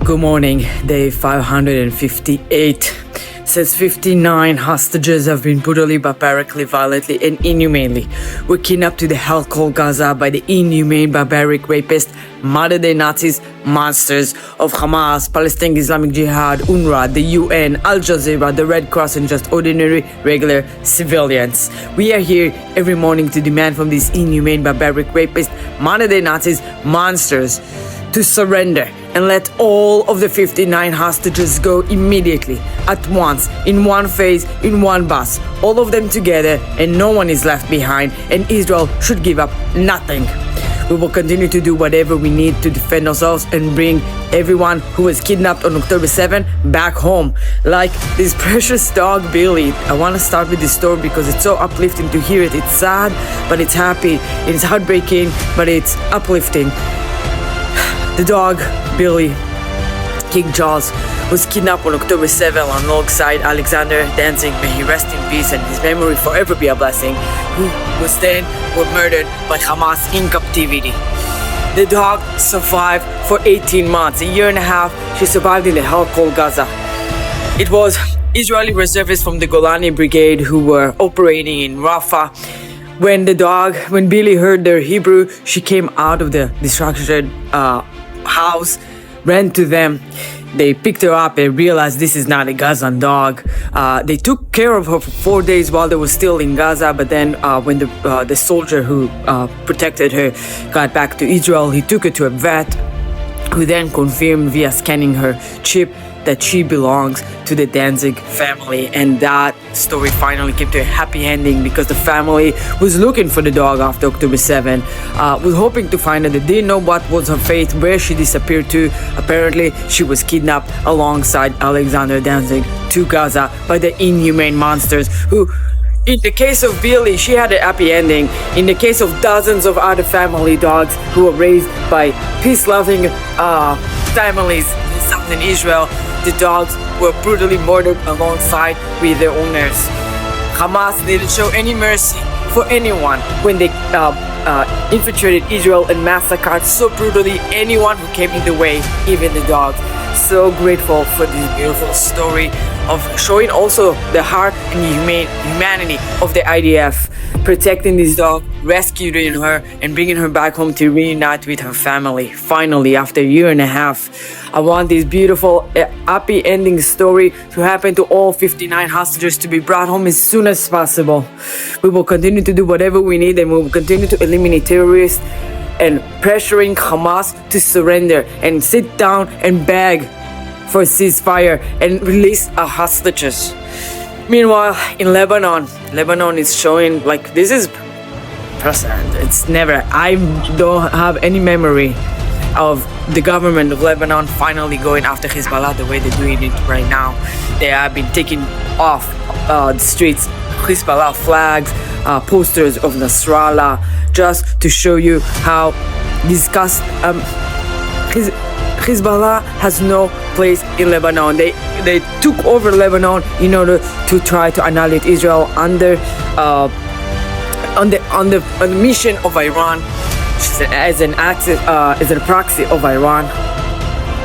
Good morning, day 558. Says 59 hostages have been brutally, barbarically, violently, and inhumanely were kidnapped to the hell called Gaza by the inhumane, barbaric, rapist, modern-day Nazis, monsters of Hamas, Palestine Islamic Jihad, UNRWA, the UN, Al Jazeera, the Red Cross, and just ordinary, regular civilians. We are here every morning to demand from these inhumane, barbaric, rapist, modern-day Nazis, monsters, to surrender and let all of the 59 hostages go immediately, at once, in one phase, in one bus, all of them together, and no one is left behind, and Israel should give up nothing. We will continue to do whatever we need to defend ourselves and bring everyone who was kidnapped on October 7 back home. Like this precious dog, Billy. I want to start with this story because it's so uplifting to hear it. It's sad, but it's happy. It's heartbreaking, but it's uplifting. The dog, Billy, King Charles, was kidnapped on October 7 alongside Alexander Danzig, may he rest in peace and his memory forever be a blessing, who was then murdered by Hamas in captivity. The dog survived for 18 months, a year and a half. She survived in the hell called Gaza. It was Israeli reservists from the Golani Brigade who were operating in Rafah. When Billy heard their Hebrew, she came out of the destruction house, ran to them. They picked her up and realized this is not a Gazan dog. They took care of her for 4 days while they were still in Gaza, but then when the soldier who protected her got back to Israel, he took her to a vet who then confirmed via scanning her chip that she belongs to the Danzig family, and that story finally came to a happy ending because the family was looking for the dog after October 7, was hoping to find her. They didn't know what was her fate, where she disappeared to. Apparently, she was kidnapped alongside Alexander Danzig to Gaza by the inhumane monsters who, in the case of Billy, she had a happy ending. In the case of dozens of other family dogs who were raised by peace-loving families in southern Israel, the dogs were brutally murdered alongside with their owners. Hamas didn't show any mercy for anyone when they infiltrated Israel and massacred so brutally anyone who came in the way, even the dogs. So grateful for this beautiful story of showing also the heart and humanity of the IDF, protecting this dog, rescuing her, and bringing her back home to reunite with her family. Finally, after a year and a half, I want this beautiful, happy ending story to happen to all 59 hostages to be brought home as soon as possible. We will continue to do whatever we need, and we will continue to eliminate terrorists and pressuring Hamas to surrender and sit down and beg for a ceasefire and release our hostages. Meanwhile, in Lebanon is showing like this is precedent. It's never. I don't have any memory of the government of Lebanon finally going after Hezbollah the way they're doing it right now. They have been taking off the streets Hezbollah flags, posters of Nasrallah, just to show you how Hezbollah has no place in Lebanon. They took over Lebanon in order to try to annihilate Israel on the mission of Iran, as a proxy of Iran.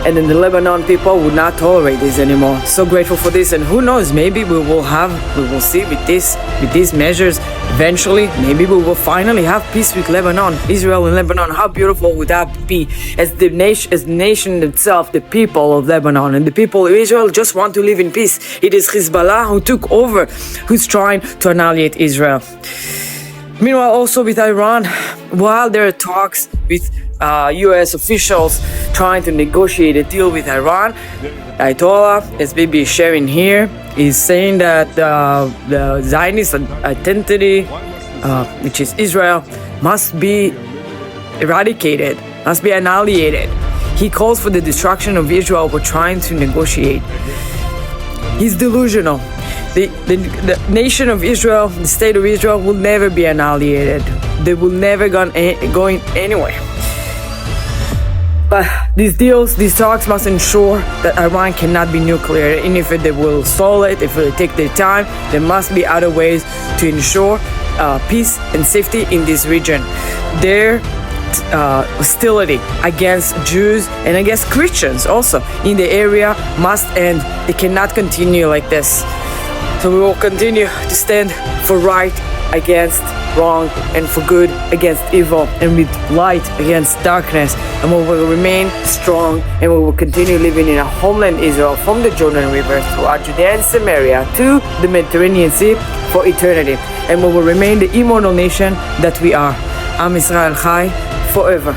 And then the Lebanon people would not tolerate this anymore. So grateful for this, and who knows, maybe we will see with these measures eventually, maybe we will finally have peace with Lebanon, Israel and Lebanon. How beautiful would that be? As the nation itself, the people of Lebanon and the people of Israel just want to live in peace. It is Hezbollah who took over, who's trying to annihilate Israel. Meanwhile, also with Iran, while there are talks with US officials trying to negotiate a deal with Iran, Ayatollah, as Bibi is sharing here, is saying that the Zionist identity, which is Israel, must be eradicated, must be annihilated. He calls for the destruction of Israel. We're trying to negotiate. He's delusional. The nation of Israel, the state of Israel, will never be annihilated. They will never going anywhere. But these deals, these talks must ensure that Iran cannot be nuclear. And if they will stall it, if it take their time, there must be other ways to ensure peace and safety in this region. Their hostility against Jews and against Christians also in the area must end. They cannot continue like this. So we will continue to stand for right against wrong and for good against evil and with light against darkness, and we will remain strong and we will continue living in a homeland Israel from the Jordan River throughout Judea and Samaria to the Mediterranean Sea for eternity, and we will remain the immortal nation that we are. Am Israel Chai forever.